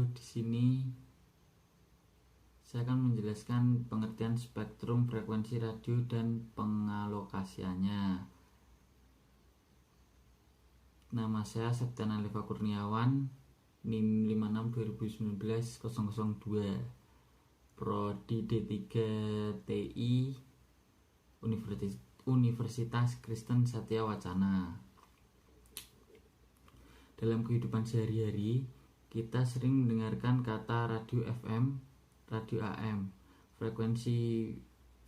Di sini saya akan menjelaskan pengertian spektrum frekuensi radio dan pengalokasiannya. Nama saya Septian Alifa Kurniawan, NIM 56 Prodi D3 TI Universitas Kristen Satya Wacana. Dalam kehidupan sehari-hari, kita sering mendengarkan kata radio FM, radio AM, frekuensi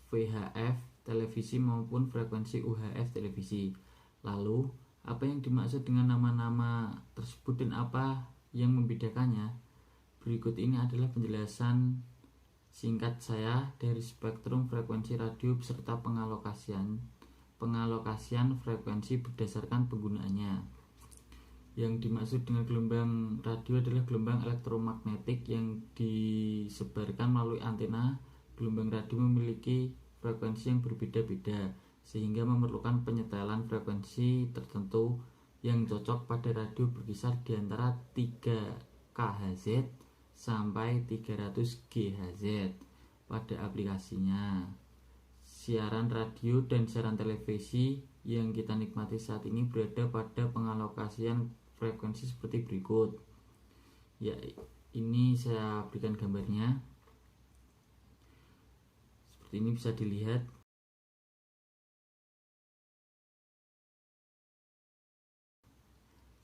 VHF televisi maupun frekuensi UHF televisi. Lalu, apa yang dimaksud dengan nama-nama tersebut dan apa yang membedakannya? Berikut ini adalah penjelasan singkat saya dari spektrum frekuensi radio beserta pengalokasian frekuensi berdasarkan penggunaannya. Yang dimaksud dengan gelombang radio adalah gelombang elektromagnetik yang disebarkan melalui antena. Gelombang radio memiliki frekuensi yang berbeda-beda, sehingga memerlukan penyetelan frekuensi tertentu yang cocok pada radio berkisar di antara 3 kHz sampai 300 GHz pada aplikasinya. Siaran radio dan siaran televisi yang kita nikmati saat ini berada pada pengalokasian frekuensi seperti berikut. Ya, ini saya berikan gambarnya. Seperti ini bisa dilihat.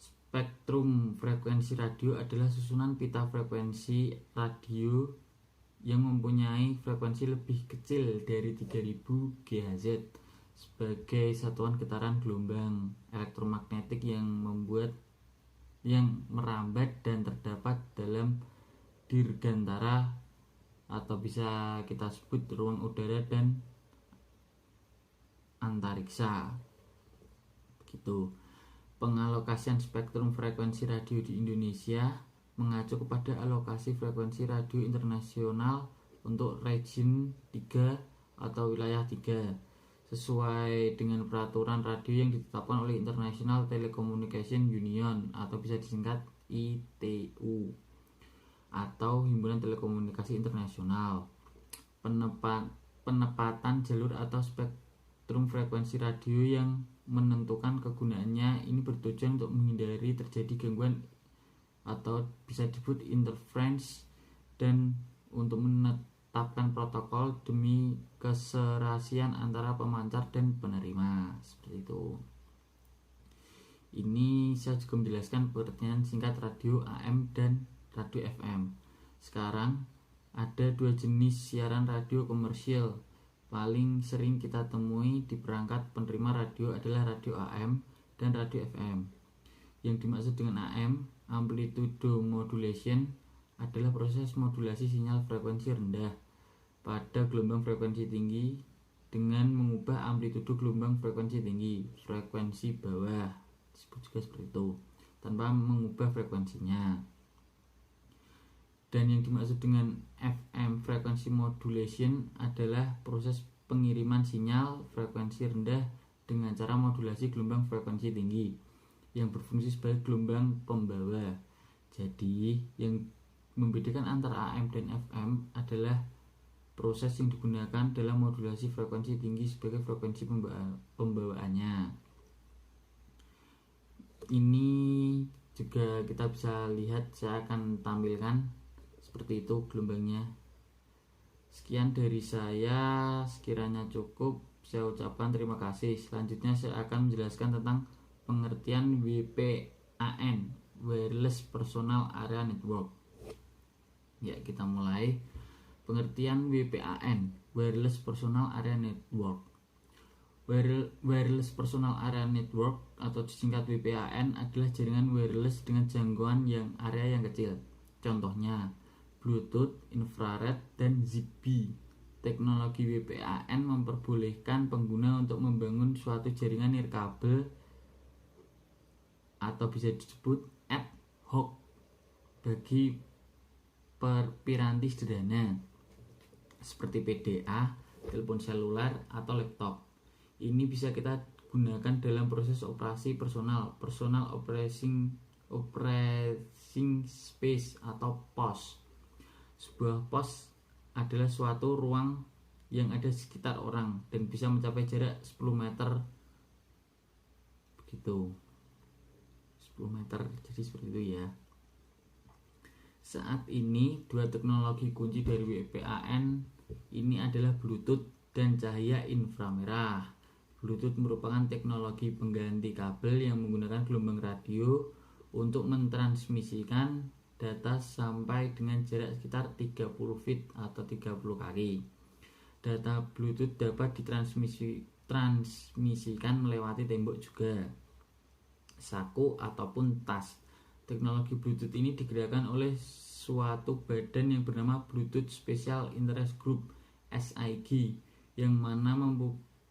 Spektrum frekuensi radio adalah susunan pita frekuensi radio yang mempunyai frekuensi lebih kecil dari 3000 GHz sebagai satuan getaran gelombang elektromagnetik yang merambat dan terdapat dalam dirgantara atau bisa kita sebut ruang udara dan antariksa. Begitu. Pengalokasian spektrum frekuensi radio di Indonesia mengacu kepada alokasi frekuensi radio internasional untuk region 3 atau wilayah 3 sesuai dengan peraturan radio yang ditetapkan oleh International Telecommunication Union atau bisa disingkat ITU atau Himpunan Telekomunikasi Internasional. Penempatan jalur atau spektrum frekuensi radio yang menentukan kegunaannya ini bertujuan untuk menghindari terjadi gangguan atau bisa disebut interference dan untuk menetapkan protokol demi keserasian antara pemancar dan penerima, seperti itu. Ini saya juga menjelaskan pengertian singkat radio AM dan radio FM. Sekarang ada 2 jenis siaran radio komersial paling sering kita temui di perangkat penerima radio adalah radio AM dan radio FM. Yang dimaksud dengan AM, amplitude modulation, adalah proses modulasi sinyal frekuensi rendah pada gelombang frekuensi tinggi dengan mengubah amplitude gelombang frekuensi tinggi, frekuensi bawah, disebut juga seperti itu, tanpa mengubah frekuensinya. Dan yang dimaksud dengan FM, frequency modulation, adalah proses pengiriman sinyal frekuensi rendah dengan cara modulasi gelombang frekuensi tinggi yang berfungsi sebagai gelombang pembawa. Jadi, yang membedakan antara AM dan FM adalah proses yang digunakan dalam modulasi frekuensi tinggi sebagai frekuensi pembawaannya. Ini juga kita bisa lihat, saya akan tampilkan seperti itu gelombangnya. Sekian dari saya, sekiranya cukup saya ucapkan terima kasih. Selanjutnya saya akan menjelaskan tentang pengertian WPAN, Wireless Personal Area Network. Ya, kita mulai. Pengertian WPAN, Wireless Personal Area Network. Wireless Personal Area Network atau disingkat WPAN adalah jaringan wireless dengan jangkauan yang area yang kecil. Contohnya Bluetooth, infrared, dan Zigbee. Teknologi WPAN memperbolehkan pengguna untuk membangun suatu jaringan nirkabel atau bisa disebut ad hoc bagi piranti sederhana seperti PDA, telepon seluler, atau laptop. Ini bisa kita gunakan dalam proses operasi personal operating operating space atau POS. Sebuah POS adalah suatu ruang yang ada sekitar orang dan bisa mencapai jarak 10 meter begitu. 10 meter, jadi seperti itu ya. Saat ini dua teknologi kunci dari WPAN ini adalah Bluetooth dan cahaya inframerah. Bluetooth merupakan teknologi pengganti kabel yang menggunakan gelombang radio untuk mentransmisikan data sampai dengan jarak sekitar 30 feet atau 30 kaki. Data Bluetooth dapat ditransmisikan melewati tembok juga, saku ataupun tas. Teknologi Bluetooth ini digerakkan oleh suatu badan yang bernama Bluetooth Special Interest Group (SIG) yang mana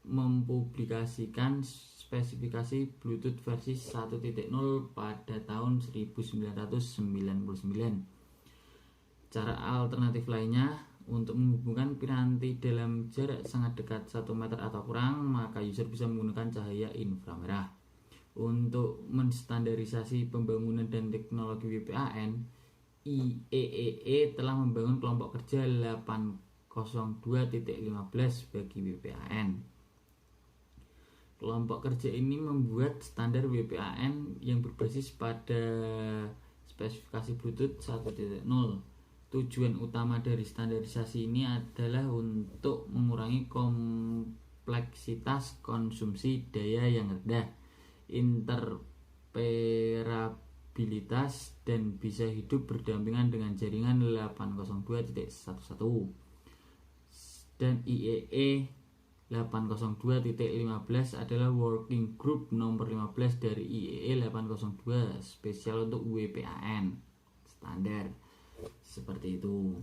mempublikasikan spesifikasi Bluetooth versi 1.0 pada tahun 1999. Cara alternatif lainnya untuk menghubungkan piranti dalam jarak sangat dekat 1 meter atau kurang, maka user bisa menggunakan cahaya inframerah. Untuk menstandarisasi pembangunan dan teknologi WPAN, IEEE telah membangun kelompok kerja 802.15 bagi WPAN. Kelompok kerja ini membuat standar WPAN yang berbasis pada spesifikasi Bluetooth 1.0. Tujuan utama dari standarisasi ini adalah untuk mengurangi kompleksitas konsumsi daya yang rendah, interoperabilitas, dan bisa hidup berdampingan dengan jaringan 802.11 dan IEEE 802.15 adalah working group nomor 15 dari IEEE 802 spesial untuk WPAN standar. Seperti itu.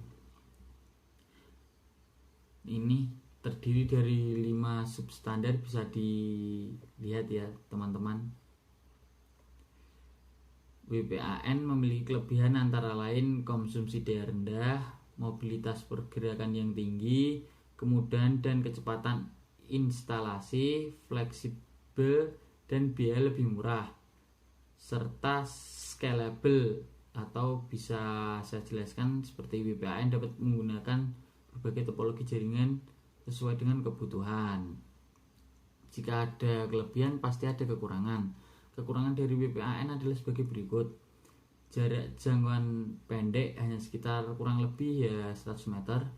Ini terdiri dari 5 substandar, bisa dilihat ya teman-teman. WPAN memiliki kelebihan antara lain konsumsi daya rendah, mobilitas pergerakan yang tinggi, kemudahan dan kecepatan instalasi, fleksibel dan biaya lebih murah, serta scalable, atau bisa saya jelaskan seperti WPAN dapat menggunakan berbagai topologi jaringan sesuai dengan kebutuhan. Jika ada kelebihan, pasti ada kekurangan. Kekurangan dari WPAN adalah sebagai berikut. Jarak jangkauan pendek hanya sekitar kurang lebih ya 100 meter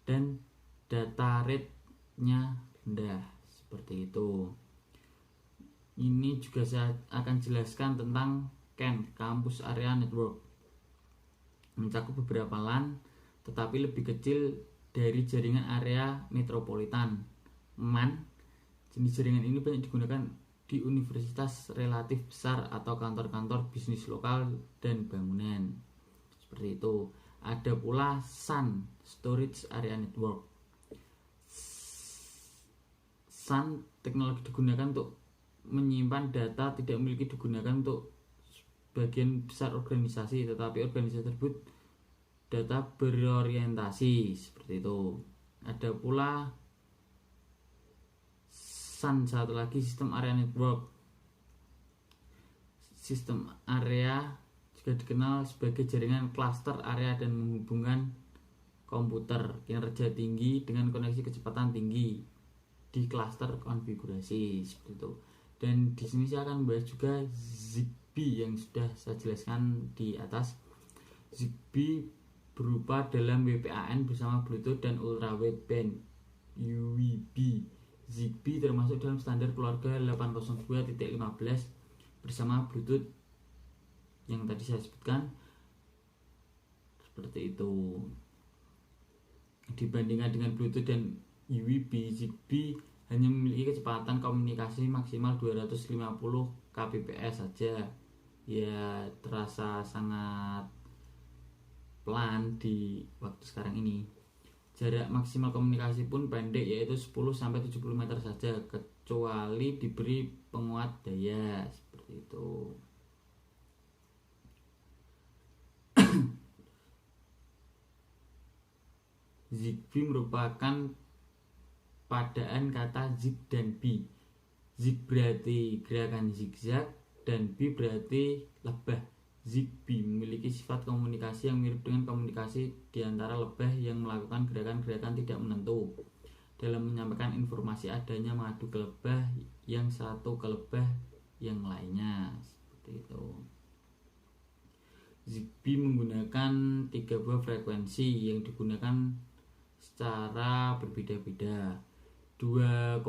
dan data rate-nya rendah, seperti itu. Ini juga saya akan jelaskan tentang CAN, Campus Area Network. Mencakup beberapa LAN tetapi lebih kecil dari jaringan area metropolitan MAN. Jenis jaringan ini banyak digunakan di universitas relatif besar atau kantor-kantor bisnis lokal dan bangunan, seperti itu. Ada pula SAN, Storage Area Network. SAN teknologi digunakan untuk menyimpan data, tidak memiliki digunakan untuk bagian besar organisasi, tetapi organisasi tersebut data berorientasi, seperti itu. Ada pula SAN, satu lagi, Sistem Area Network. Sistem area juga dikenal sebagai jaringan cluster area dan menghubungkan komputer kinerja tinggi dengan koneksi kecepatan tinggi di cluster konfigurasi, seperti itu. Dan di sini saya akan membahas juga ZigBee yang sudah saya jelaskan di atas. ZigBee berupa dalam WPAN bersama Bluetooth dan Ultra Wideband UWB. ZigBee termasuk dalam standar keluarga 802.15 bersama Bluetooth yang tadi saya sebutkan, seperti itu. Dibandingkan dengan Bluetooth dan UWB, ZigBee hanya memiliki kecepatan komunikasi maksimal 250 kbps saja. Ya, terasa sangat pelan di waktu sekarang ini. Jarak maksimal komunikasi pun pendek, yaitu 10-70 meter saja, kecuali diberi penguat daya, seperti itu. ZigBee merupakan padaan kata zig dan bee. Zig berarti gerakan zigzag dan bee berarti lebah. Zigbee memiliki sifat komunikasi yang mirip dengan komunikasi di antara lebah yang melakukan gerakan-gerakan tidak menentu dalam menyampaikan informasi adanya mengadu ke lebah yang satu ke lebah yang lainnya, seperti itu. Zigbee menggunakan 3 buah frekuensi yang digunakan secara berbeda-beda. 2,4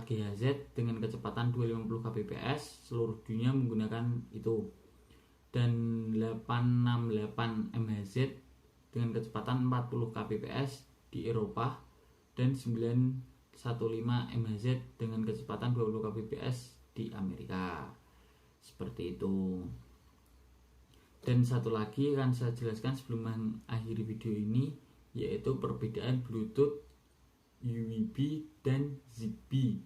GHz dengan kecepatan 250 kbps, seluruh dunia menggunakan itu, dan 868 MHz dengan kecepatan 40 kbps di Eropa, dan 915 MHz dengan kecepatan 20 kbps di Amerika, seperti itu. Dan satu lagi akan saya jelaskan sebelum mengakhiri video ini, yaitu perbedaan Bluetooth, UWB, dan Zigbee.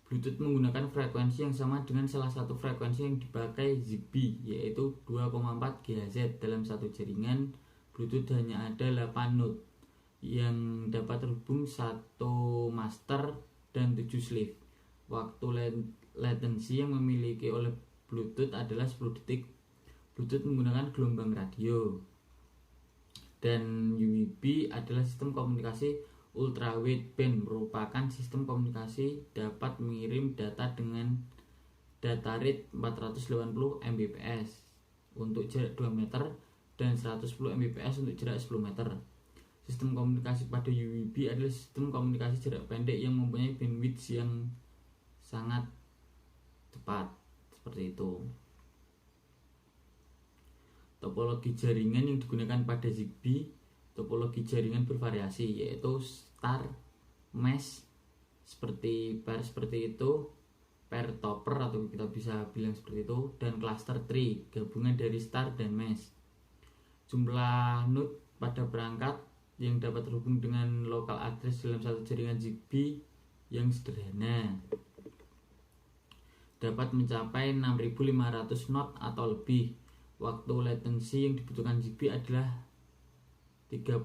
Bluetooth menggunakan frekuensi yang sama dengan salah satu frekuensi yang dipakai Zigbee, yaitu 2,4 GHz. Dalam satu jaringan Bluetooth hanya ada 8 node yang dapat terhubung satu master dan 7 slave. Waktu latency yang memiliki oleh Bluetooth adalah 10 detik. Bluetooth menggunakan gelombang radio. Dan UWB adalah sistem komunikasi ultra wideband, merupakan sistem komunikasi dapat mengirim data dengan data rate 480 Mbps untuk jarak 2 meter dan 110 Mbps untuk jarak 10 meter. Sistem komunikasi pada UWB adalah sistem komunikasi jarak pendek yang mempunyai bandwidth yang sangat cepat, seperti itu. Topologi jaringan yang digunakan pada Zigbee, topologi jaringan bervariasi, yaitu star, mesh, seperti itu, pair topper atau kita bisa bilang seperti itu, dan cluster tree, gabungan dari star dan mesh. Jumlah node pada perangkat yang dapat terhubung dengan local address dalam satu jaringan Zigbee yang sederhana dapat mencapai 6500 knot atau lebih. Waktu latency yang dibutuhkan Zigbee adalah 30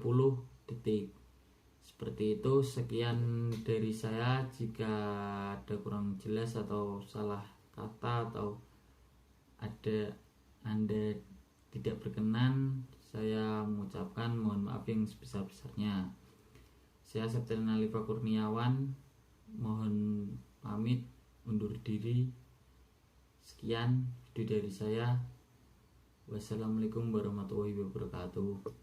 detik. Seperti itu. Sekian dari saya. Jika ada kurang jelas atau salah kata atau ada Anda tidak berkenan, saya mengucapkan mohon maaf yang sebesar-besarnya. Saya Septian Alifa Kurniawan, mohon pamit undur diri. Sekian video dari saya. Wassalamualaikum warahmatullahi wabarakatuh.